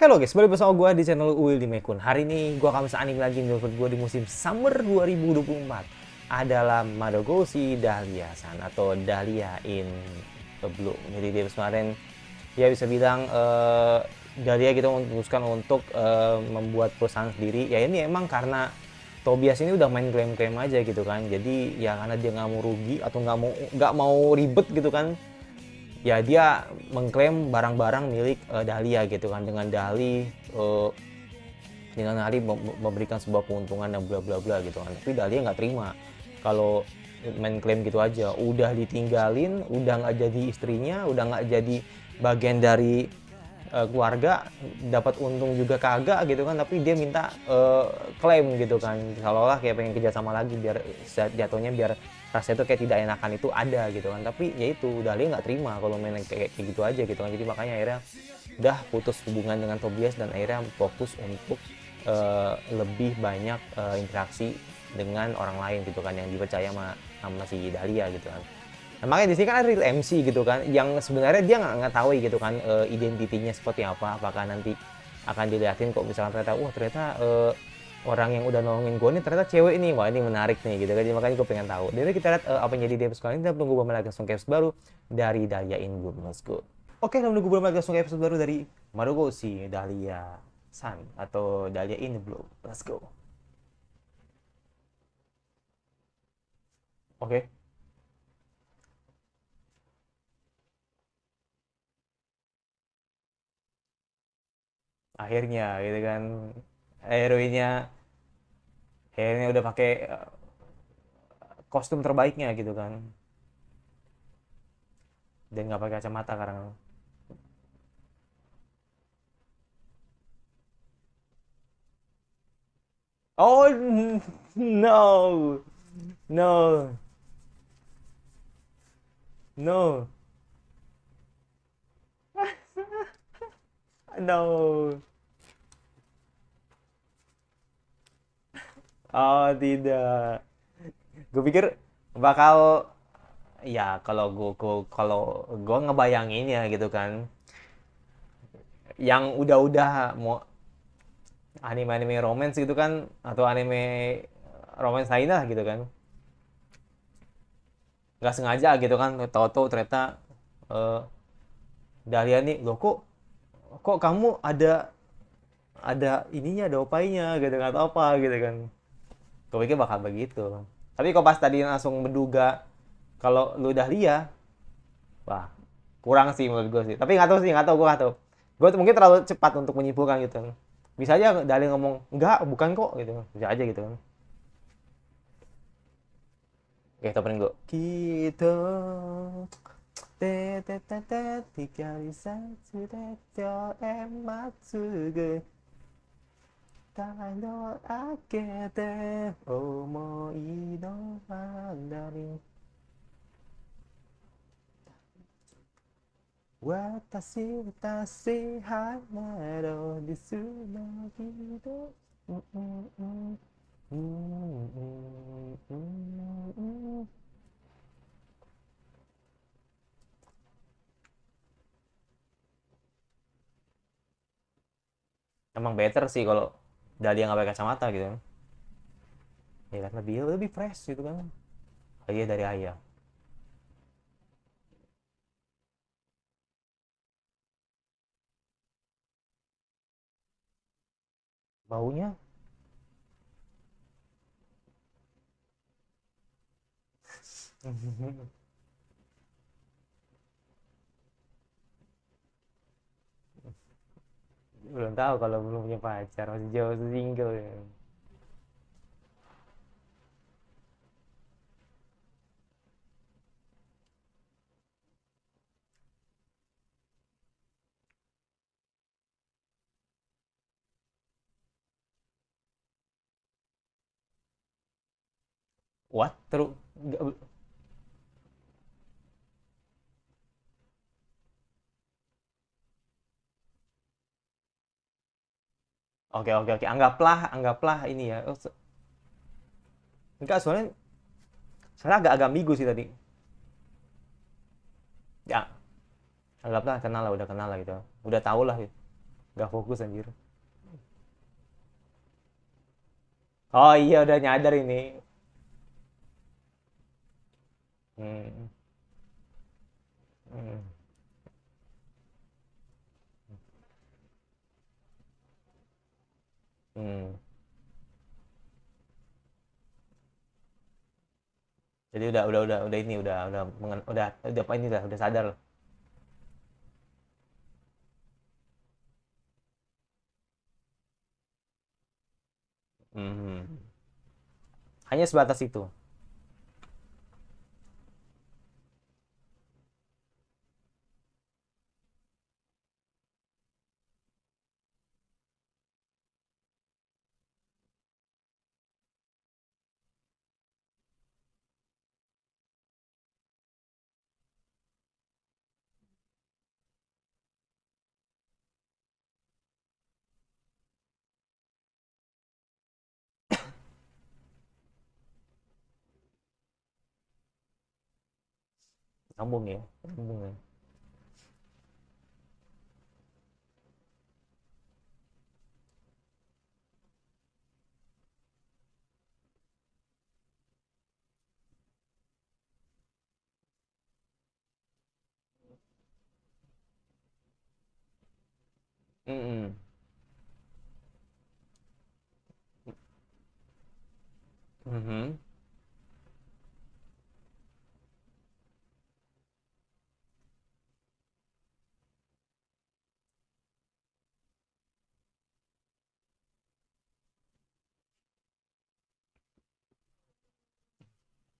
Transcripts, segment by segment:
Halo guys, balik bersama gue di channel Uil di Mekun. Hari ini gue akan bisa anime lagi menurut gue di musim Summer 2024 adalah Madogoshi Dahlia-san atau Dahlia in the Blue. Jadi dia kemarin ya bisa bilang Dahlia kita memutuskan untuk membuat perusahaan sendiri. Ya ini emang karena Tobias ini udah main klaim-klaim aja gitu kan. Jadi ya karena dia nggak mau rugi atau nggak mau ribet gitu kan, ya dia mengklaim barang-barang milik Dahlia gitu kan, dengan Dahlia memberikan sebuah keuntungan dan bla bla bla gitu kan. Tapi Dahlia nggak terima kalau main klaim gitu aja, udah ditinggalin, udah nggak jadi istrinya, udah nggak jadi bagian dari keluarga, dapat untung juga kagak gitu kan, tapi dia minta klaim gitu kan, seolah-olah kayak pengen kerjasama lagi biar jatuhnya biar rasa itu kayak tidak enakan itu ada gitu kan. Tapi ya itu Dahlia nggak terima kalau main kayak gitu aja gitu kan. Jadi makanya akhirnya udah putus hubungan dengan Tobias dan akhirnya fokus untuk lebih banyak interaksi dengan orang lain gitu kan, yang dipercaya sama si Dahlia gitu kan. Nah, makanya di sini kan ada real MC gitu kan, yang sebenarnya dia nggak tahu gitu kan identitinya seperti apa, apakah nanti akan dilihatin kok misalkan ternyata ternyata orang yang udah nolongin gue nih ternyata cewek nih, wah ini menarik nih gitu kan. Jadi makanya gue pengen tahu. Jadi kita lihat apa yang jadi di episode kali ini, kita tunggu beberapa lagi langsung ke episode baru dari Dahlia in Bloom. Let's go. Oke, kita menunggu beberapa lagi langsung ke episode baru dari Madogoshi Dahlia San atau Dahlia in Bloom. Let's go. Oke. Akhirnya gitu kan, heroinnya akhirnya udah pakai kostum terbaiknya gitu kan, dan nggak pakai kacamata karena oh no, no, no, no. Oh tidak, gue pikir bakal, ya kalau gue ngebayangin ya gitu kan, yang udah mau anime-anime romance gitu kan, atau anime romance lainnya gitu kan, nggak sengaja gitu kan, tahu-tahu ternyata uh, Dahlia nih, loh kok kamu ada ininya, ada opainya gitu kan, atau apa gitu kan. Gue pikir bakal begitu, tapi kok pas tadi langsung menduga kalau lu Dahlia, wah kurang sih menurut gue sih. Tapi nggak tahu sih, nggak tahu, gue nggak tahu. Gue mungkin terlalu cepat untuk menyimpulkan gitu. Bisa aja Dahlia ngomong enggak, bukan kok gitu, bisa aja gitu kan. Oke, toperin gue. Kita te te te te tiga bisa sudah ematsuge tano akete omoi no mandari watashi watashi hanaro desu no hito. Emang better sih kalau Dahlia nggak pakai kacamata gitu kan. Ya kan lebih lebih fresh gitu kan. Ayah dari ayah. Baunya belum tahu kalau belum punya pacar, masih jauh single ya. What? Terus oke oke oke, anggaplah ini ya. Enggak, soalnya agak-agak ambigu sih tadi. Ya, anggaplah kenal lah, udah kenal lah gitu. Udah tau lah, nggak fokus anjir. Oh iya, udah nyadar ini. Hmm, hmm, hmm. Jadi udah ini udah apa ini udah sadar loh. Hmm. Hanya sebatas itu. Sambung ya, sambung ya. Hmm. Mhm.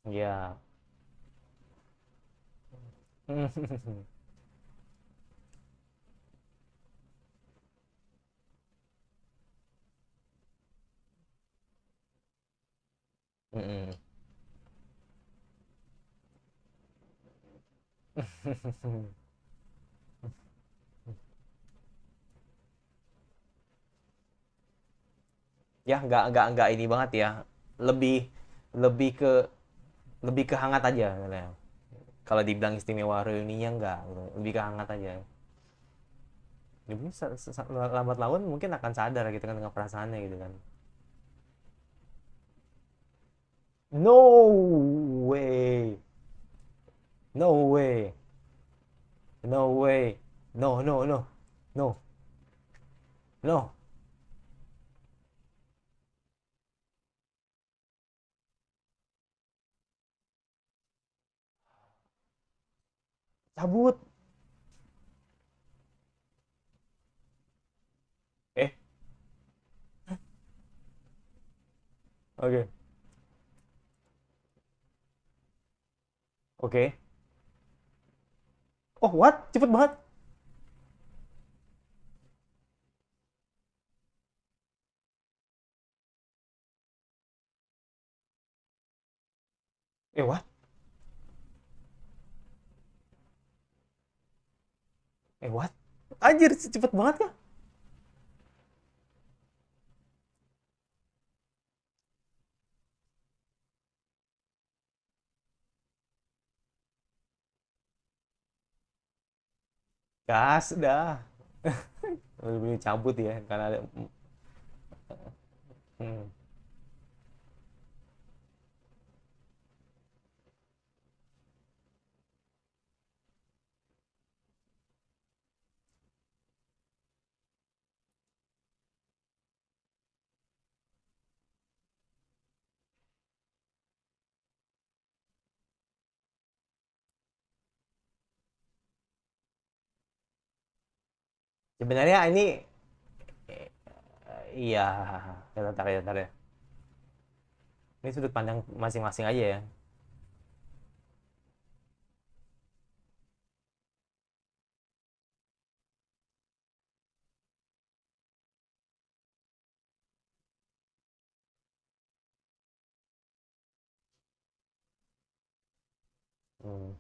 Ya. Mm-mm. Ya, nggak ini banget ya. Lebih lebih ke lebih ke hangat aja katanya. Kalau dibilang istimewa reuninya enggak, gitu. Lebih ke hangat aja. Ya, mungkin lambat laun mungkin akan sadar gitu kan dengan perasaannya gitu kan. No way. No way. No way. No, no, no. No. No. Cabut. Eh, oke. Okay. Oke. Okay. Oh, what? Cepet banget. What? What? Anjir, cepet banget kah? Gas dah. Lebih cabut ya karena ada. Hmm. Sebenarnya ini iya, ya, bentar ya. Ini sudut pandang masing-masing aja ya. Hmm.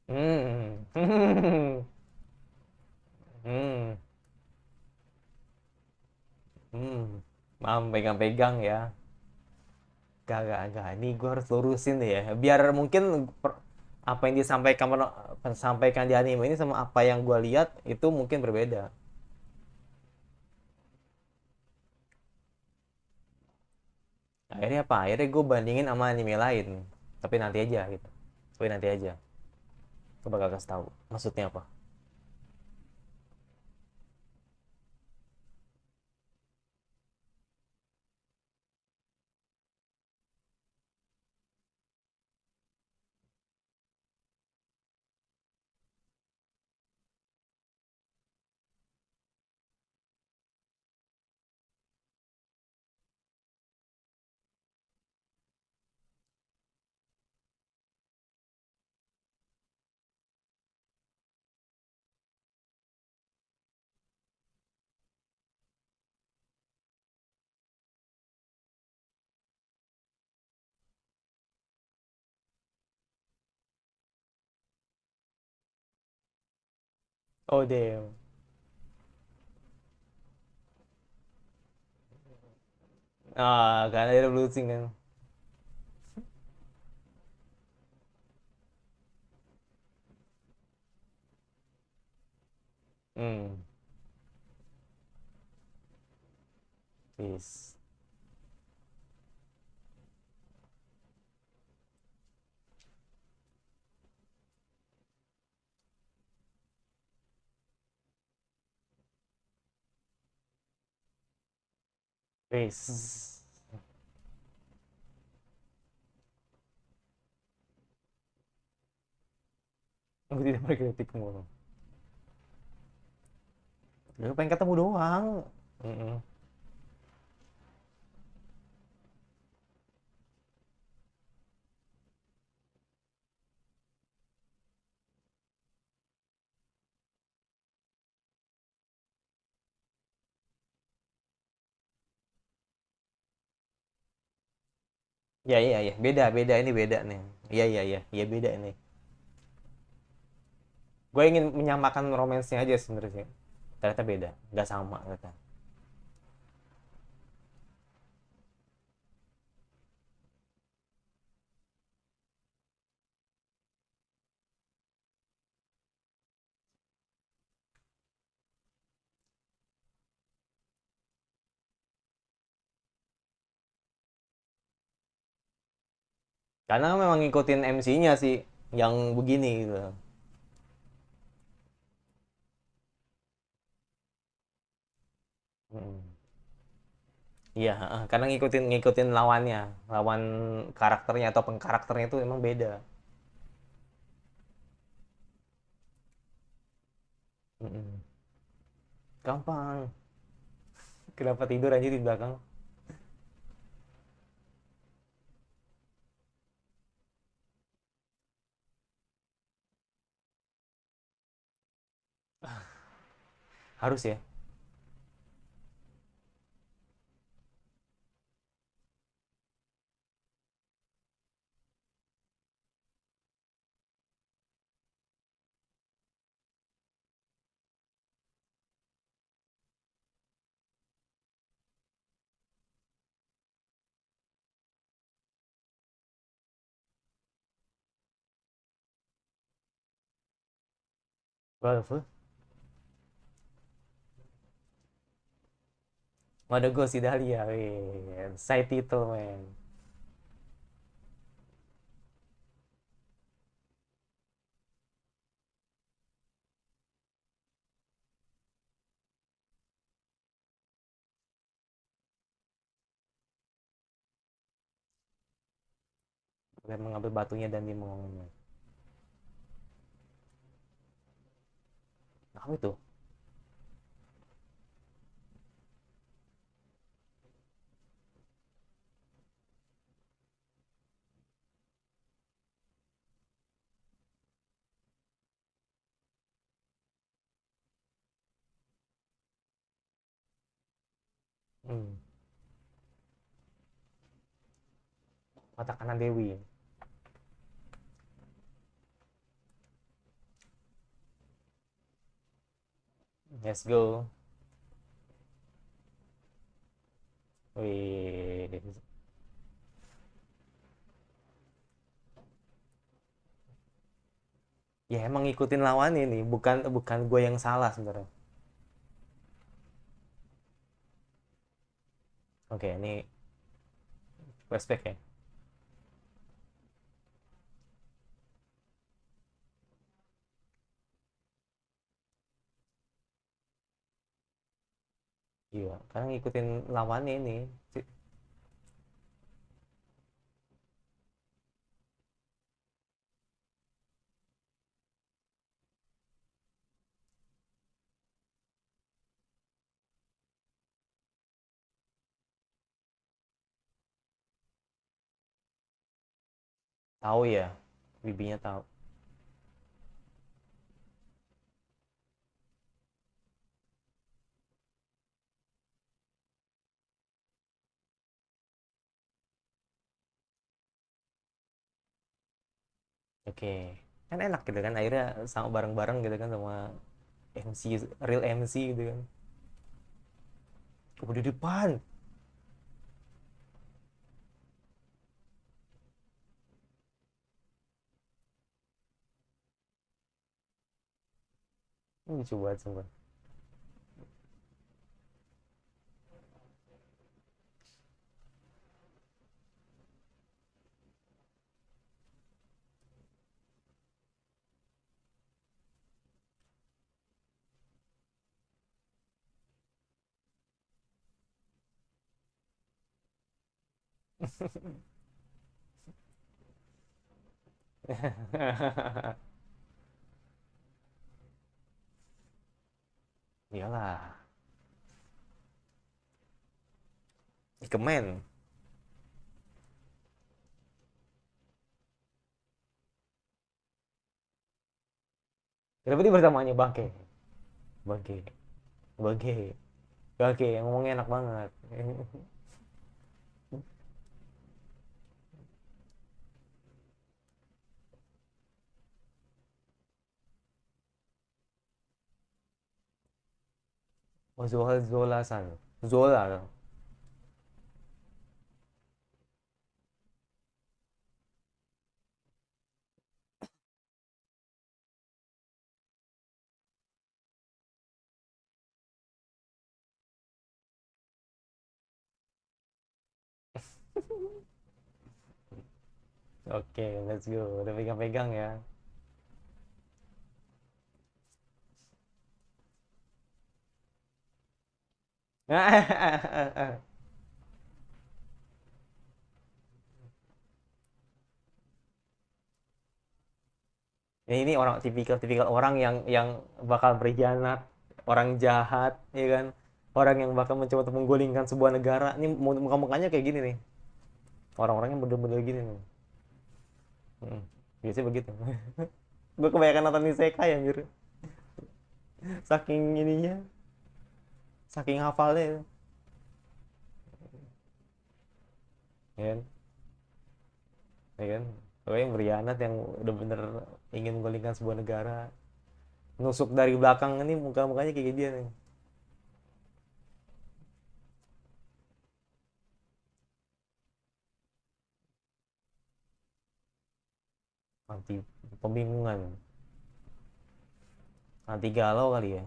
Hmm. Hmm. Hmm. Maaf pegang-pegang ya. Gak. Ini gue harus lurusin deh ya. Biar mungkin apa yang sampaikan di anime ini sama apa yang gue lihat itu mungkin berbeda. Akhirnya apa? Akhirnya gue bandingin sama anime lain. Tapi nanti aja gitu. Tapi nanti aja. Gue bakal kasih tahu. Maksudnya apa? Oh damn. Ah, karena dia losing kan. Hmm. Peace. Peace. Aku tidak berkritikmu. Gue pengen ketemu doang. Mm-mm. Ya iya iya, beda beda ini beda nih. Iya iya iya, iya beda ini. Gue ingin menyamakan romansnya aja sebenarnya. Ternyata beda, nggak sama ternyata. Karena memang ngikutin MC-nya sih yang begini gitu. Mm. Iya, karena ngikutin ngikutin lawannya, lawan karakternya atau pengkarakternya itu emang beda. Mm-mm. Gampang. Kenapa tidur aja di belakang? Harus ya. Waduh, ada gue si Dahlia, wih, side title men. Dia mengambil batunya dan dia mengomongnya. Apa itu? Hmm. Mata kanan Dewi. Let's go. Wih, Ya emang ngikutin lawan ini, bukan bukan gue yang salah sebenarnya. Oke, ini flashback ya. Iya, karena ngikutin lawan ini. Tahu ya, bibinya tahu. Oke, kan enak gitu kan, akhirnya sama bareng-bareng gitu kan sama MC, real MC gitu kan. Udah di depan. Ini lucu banget sumpah. Iyalah, Ikemen. Kenapa dia bersamanya bangke? Bangke, bangke, bangke, yang ngomongnya enak banget. Oh, Zola san. Zola. Oke, let's go. Udah pegang-pegang ya. Ya, ini orang tipikal-tipikal orang yang bakal berkhianat, orang jahat, ya kan? Orang yang bakal mencoba untuk menggulingkan sebuah negara. Ini muka-mukanya kayak gini nih. Orang-orang yang bener-bener gini nih. Hmm, biasanya begitu. Gue kebanyakan nonton isekai anjir. Saking ininya, saking hafalnya, ya kan? Ya kan? Pokoknya yang berkhianat yang udah bener ingin menggulingkan sebuah negara. Nusuk dari belakang ini muka-mukanya kayak dia nih. Anti pembingungan, anti galau kali ya.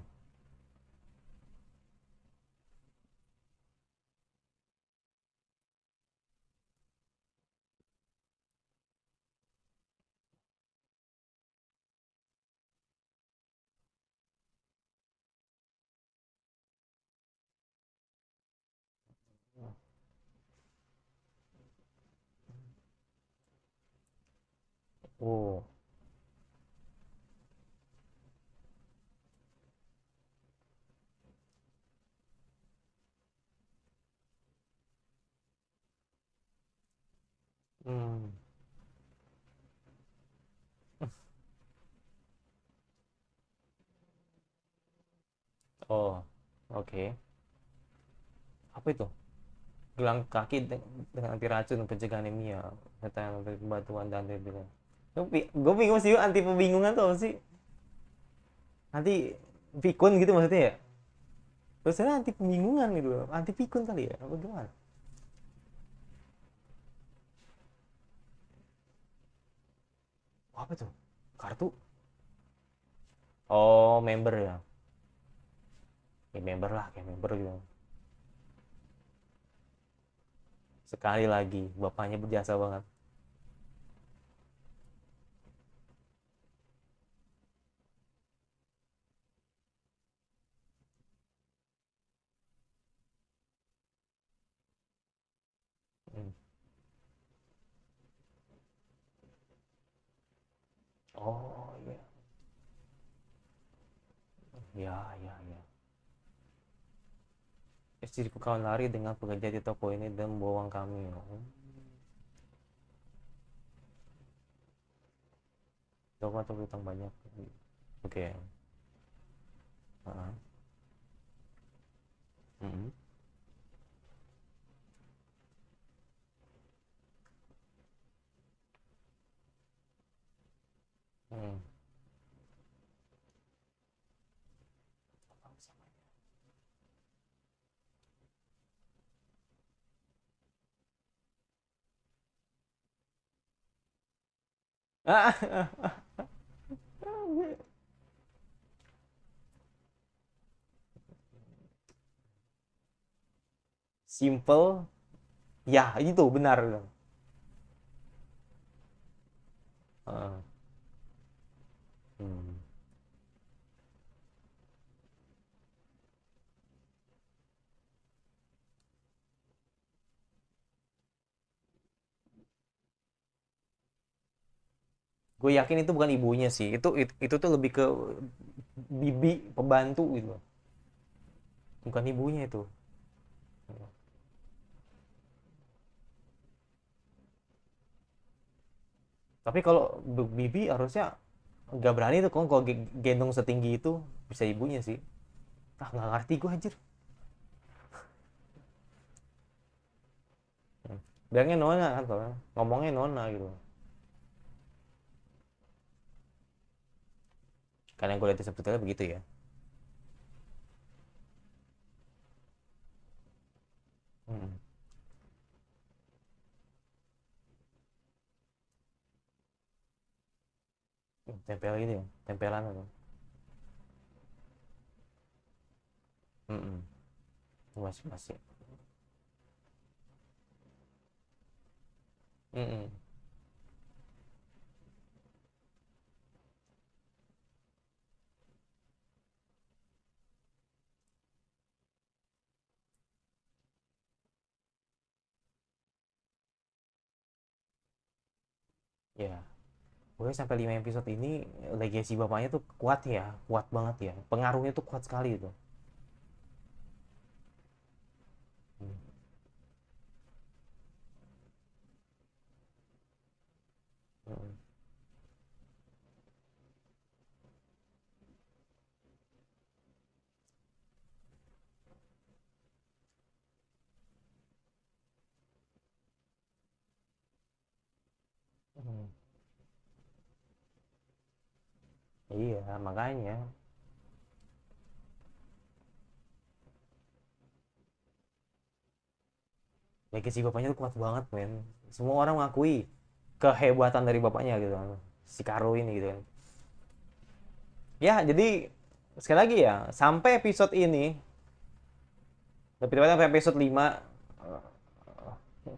Oh, hmm. Oh, oke. Apa itu? Gelang kaki dengan anti racun pencegahan anemia. Kata yang batuan dan itu. Gue bingung sih anti pembingungan tuh apa sih? Anti pikun gitu maksudnya ya? Terus saya anti pembingungan gitu, anti pikun kali ya? Apa gimana? Oh, apa tuh? Kartu? Oh, member ya. Ya member lah, kayak member gitu. Sekali lagi, bapaknya berjasa banget. Hmm. Oh, iya. Ya, ya, ya. Istriku kawan lari dengan pekerja di toko ini dan bawang kami. Oh. Toko atau utang banyak. Oke. Okay. Uh-huh. Mm-hmm. Hmm. Simple. Ya, itu benar. Uh, hmm. Gue yakin itu bukan ibunya sih. Itu tuh lebih ke bibi pembantu gitu. Bukan ibunya itu. Tapi kalau bibi harusnya nggak berani tuh kalau gendong setinggi itu, bisa ibunya sih. Ah, nggak ngerti gue anjir. Hmm. Bilangnya nona kan soalnya. Ngomongnya nona gitu. Karena yang gue lihat sebetulnya begitu ya. Hmm. Tempel gitu ya. Tempelan atau. Hmm. Masih masih. Hmm. Ya. Gue sampai 5 episode ini legacy bapaknya tuh kuat ya, kuat banget ya. Pengaruhnya tuh kuat sekali itu. Hmm. Hmm. Hmm. Iya, makanya legacy bapaknya tuh kuat banget, men. Semua orang mengakui kehebatan dari bapaknya gitu kan. Si Karo ini gitu kan. Ya, jadi sekali lagi ya, sampai episode ini, lebih tepatnya sampai episode 5,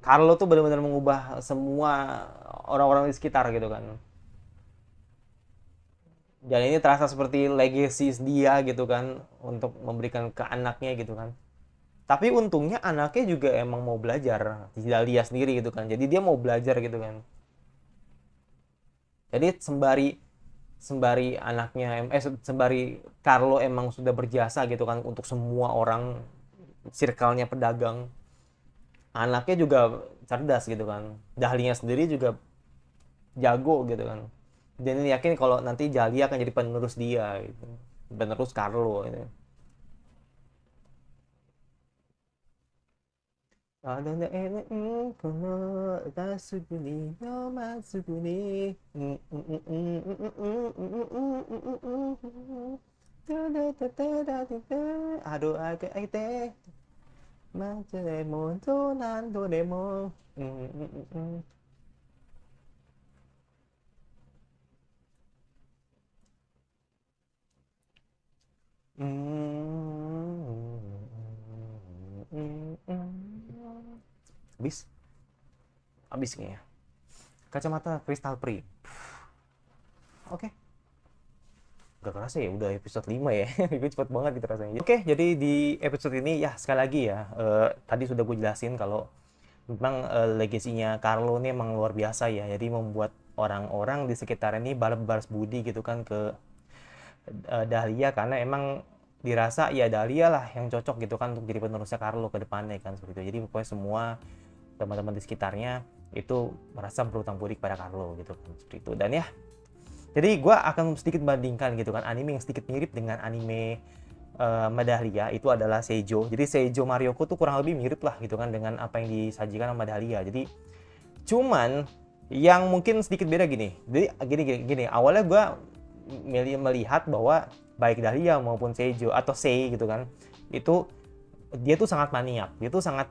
Carlo tuh benar-benar mengubah semua orang-orang di sekitar gitu kan. Dan ini terasa seperti legacy dia gitu kan untuk memberikan ke anaknya gitu kan. Tapi untungnya anaknya juga emang mau belajar, tidak dia sendiri gitu kan. Jadi dia mau belajar gitu kan. Jadi sembari sembari anaknya sembari Carlo emang sudah berjasa gitu kan untuk semua orang circle-nya pedagang, anaknya juga cerdas gitu kan. Dahlia sendiri juga jago gitu kan. Dan ini yakin kalau nanti Dahlia akan jadi penerus dia gitu. Penerus Carlo gitu. Ada enak kono tasuguni no matsuguni. Aduh agak ite macam lemon tuh nando demo. Habis, habis kayaknya. Kacamata Crystal Pri. Oke. Gak kerasa ya udah episode 5 ya. Gue cepet banget gitu rasanya. Oke, jadi di episode ini ya sekali lagi ya, tadi sudah gue jelasin kalau memang legasinya Carlo ini emang luar biasa ya. Jadi membuat orang-orang di sekitar ini balas budi gitu kan ke Dahlia, karena emang dirasa ya Dahlia lah yang cocok gitu kan untuk jadi penerusnya Carlo ke depannya kan, seperti itu. Jadi pokoknya semua teman-teman di sekitarnya itu merasa berutang budi kepada Carlo gitu kan, seperti itu. Dan ya, jadi gue akan sedikit bandingkan gitu kan, anime yang sedikit mirip dengan anime Dahlia itu adalah Seijo. Jadi Seijo Marioko tuh kurang lebih mirip lah gitu kan dengan apa yang disajikan sama Dahlia. Jadi cuman yang mungkin sedikit beda gini. Jadi gini. Awalnya gue melihat bahwa baik Dahlia maupun Seijo atau Sei gitu kan, itu dia tuh sangat maniak. Dia tuh sangat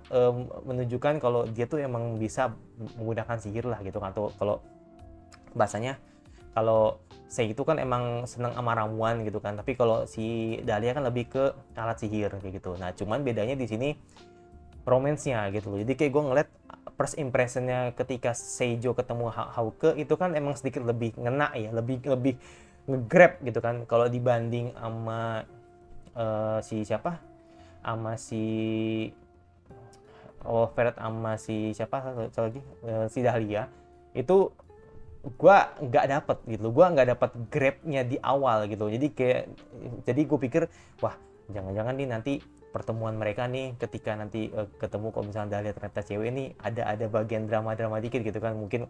menunjukkan kalau dia tuh emang bisa menggunakan sihir lah gitu kan. Atau kalau bahasanya, kalau Sei itu kan emang seneng sama ramuan gitu kan, tapi kalau si Dahlia kan lebih ke alat sihir kayak gitu. Nah, cuman bedanya di sini romance-nya gitu loh. Jadi kayak gue ngeliat first impression-nya ketika Seijo ketemu Hauke itu kan emang sedikit lebih ngena ya, lebih nge-grab gitu kan, kalau dibanding sama si siapa, sama si Wolfred, sama si siapa lagi, si Dahlia itu gua nggak dapet gitu, gua nggak dapet grabnya di awal gitu. Jadi gue pikir, wah jangan-jangan nih nanti pertemuan mereka nih ketika nanti ketemu, kalau misalnya Dahlia ternyata cewek nih, ada bagian drama dikit gitu kan, mungkin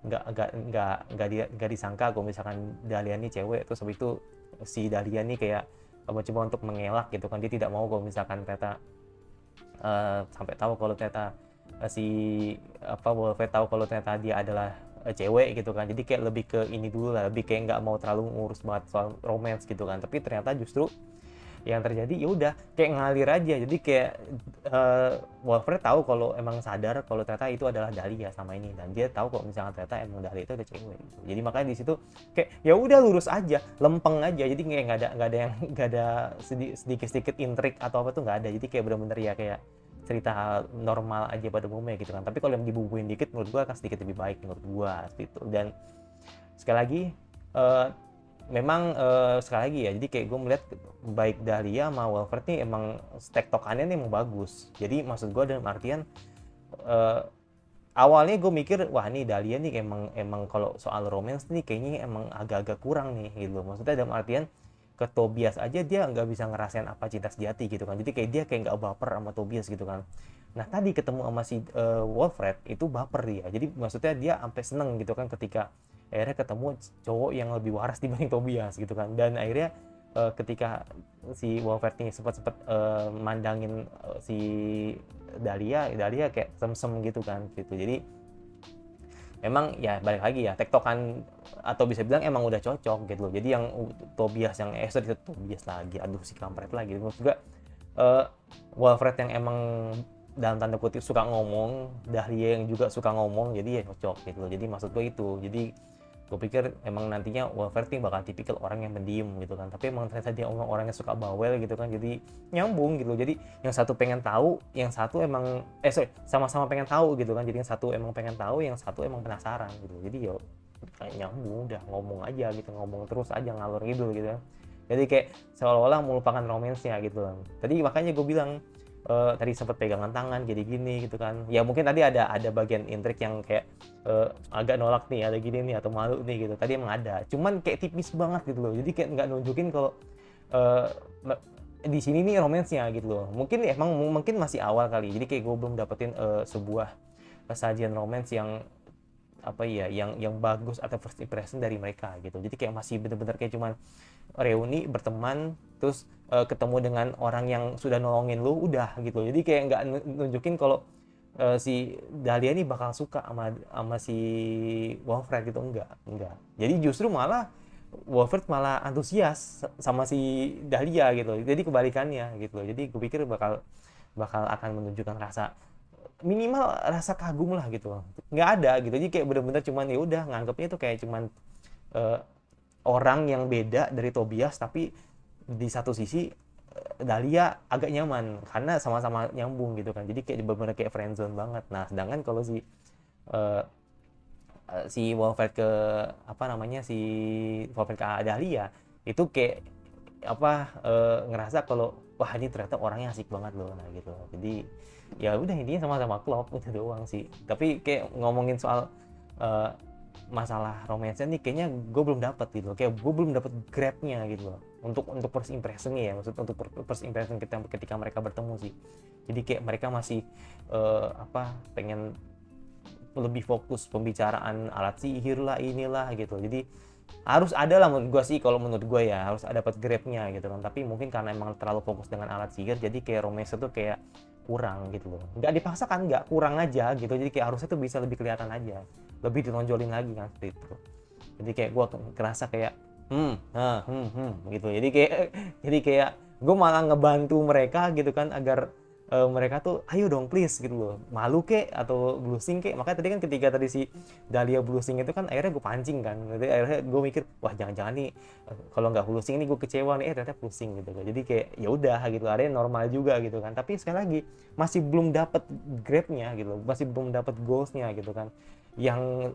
nggak disangka kalau misalkan Dahlia nih cewek, terus habis itu si Dahlia nih kayak mencoba untuk mengelak gitu kan, dia tidak mau kalau misalkan ternyata sampai tahu kalau ternyata si Wolfred tahu kalau ternyata dia adalah cewek gitu kan. Jadi kayak lebih ke ini dulu lah, lebih kayak nggak mau terlalu ngurus banget soal romance gitu kan. Tapi ternyata justru yang terjadi ya udah kayak ngalir aja. Jadi kayak Wolfred tahu kalau emang sadar kalau ternyata itu adalah Dahlia sama ini, dan dia tahu kalau misalnya ternyata emang Dahlia itu ada cewek gitu. Jadi makanya di situ kayak ya udah lurus aja, lempeng aja. Jadi kayak nggak ada sedikit intrik atau apa tuh nggak ada. Jadi kayak bener-bener ya kayak cerita normal aja pada umumnya gitu kan. Tapi kalau yang dibumbuin dikit menurut gua akan sedikit lebih baik menurut gua seperti itu. Dan sekali lagi memang sekali lagi ya, jadi kayak gue melihat baik Dahlia sama Wolfred nih emang tektokannya nih emang bagus. Jadi maksud gue dalam artian awalnya gue mikir, wah nih Dahlia nih emang kalau soal romance nih kayaknya emang agak-agak kurang nih gitu. Maksudnya dalam artian ke Tobias aja dia nggak bisa ngerasain apa cinta sejati gitu kan. Jadi kayak dia kayak nggak baper sama Tobias gitu kan. Nah tadi ketemu sama si Wolfred itu baper dia. Jadi maksudnya dia sampai seneng gitu kan ketika akhirnya ketemu cowok yang lebih waras dibanding Tobias gitu kan. Dan akhirnya ketika si Wolfred ini sempat mandangin si Dahlia kayak sem-sem gitu kan gitu. Jadi memang ya balik lagi ya, tektokan atau bisa bilang emang udah cocok gitu loh. Jadi yang Tobias yang Tobias lagi, aduh si kampret lagi. Terus juga Wolfred yang emang dalam tanda kutip suka ngomong, Dahlia yang juga suka ngomong, jadi ya cocok gitu loh. Jadi maksud gue itu. Jadi gue pikir emang nantinya Wolfred nih bakal tipikal orang yang pendiam gitu kan, tapi emang ternyata dia orangnya suka bawel gitu kan, jadi nyambung gitu. Jadi yang satu pengen tahu, yang satu emang sama-sama pengen tahu gitu kan. Jadi yang satu emang pengen tahu, yang satu emang penasaran gitu. Jadi yo kayak nyambung, udah ngomong aja gitu, ngomong terus aja ngalor gitu kan. Jadi kayak seolah-olah melupakan romansnya gitu kan. Tadi makanya gue bilang tadi sempat pegangan tangan jadi gini gitu kan. Ya mungkin tadi ada bagian intrik yang kayak agak nolak nih, ada gini nih atau malu nih gitu. Tadi emang ada. Cuman kayak tipis banget gitu loh. Jadi kayak nggak nunjukin kalau di sini nih romansnya gitu loh. Mungkin masih awal kali. Jadi kayak gue belum dapetin sebuah sajian romance yang apa ya, yang bagus atau first impression dari mereka gitu. Jadi kayak masih bener-bener kayak cuman reuni berteman terus ketemu dengan orang yang sudah nolongin lu udah gitu. Jadi kayak nggak nunjukin kalau si Dahlia ini bakal suka sama si Wolfred gitu, enggak. Jadi justru malah Wolfred malah antusias sama si Dahlia gitu. Jadi kebalikannya gitu. Jadi gue pikir bakal akan menunjukkan rasa, minimal rasa kagum lah gitu. Nggak ada gitu. Jadi kayak bener-bener cuman ya udah nganggapnya itu kayak cuman orang yang beda dari Tobias, tapi di satu sisi Dahlia agak nyaman karena sama-sama nyambung gitu kan, jadi kayak bener-bener kayak friendzone banget. Nah sedangkan kalau eh, si Wolfred ke apa namanya si Wolfred ke Dahlia itu kayak ngerasa kalau wah ini ternyata orangnya asik banget loh, nah gitu. Jadi ya udah intinya sama-sama klop itu doang sih. Tapi kayak ngomongin soal eh, masalah romansnya nih kayaknya gue belum dapat gitu, kayak gue belum dapat grabnya gitu loh untuk first impressionnya ya, maksud untuk first impression ketika mereka bertemu sih. Jadi kayak mereka masih pengen lebih fokus pembicaraan alat sihir lah inilah gitu. Jadi harus ada lah menurut gue sih, kalau menurut gue ya harus dapat grabnya gitu kan. Tapi mungkin karena emang terlalu fokus dengan alat sihir jadi kayak romance tuh kayak kurang gitu loh. Nggak dipaksakan, nggak, kurang aja gitu. Jadi kayak harusnya tuh bisa lebih kelihatan aja, lebih ditonjolin lagi kan seperti itu. Jadi kayak gue kerasa kayak gitu. Jadi kayak gue malah ngebantu mereka gitu kan agar mereka tuh ayo dong please gitu loh, malu kek atau blushing kek. Makanya tadi kan ketika tadi si Dahlia blushing itu kan akhirnya gue pancing kan. Jadi akhirnya gue mikir wah jangan-jangan nih kalau nggak blushing nih gue kecewa nih, ternyata blushing gitu kan. Jadi kayak ya udah gitu, ada yang normal juga gitu kan. Tapi sekali lagi masih belum dapat grabnya gitu, masih belum dapat goalsnya gitu kan. Yang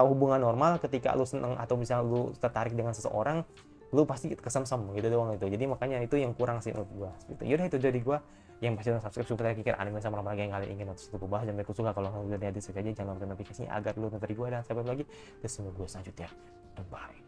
hubungan normal ketika lu seneng atau misalnya lu tertarik dengan seseorang, lu pasti kesemsem gitu doang itu. Jadi makanya itu yang kurang sih menurut gua gitu. Yaudah itu dari gua. Yang pasti subscribe supaya kira anime sama lagi yang kalian ingin untuk bahas, dan mereka suka kalau kalian udah di aja jangan lupa notifikasinya agar lu dari gua, dan sampai lagi di semua gua selanjutnya. Bye.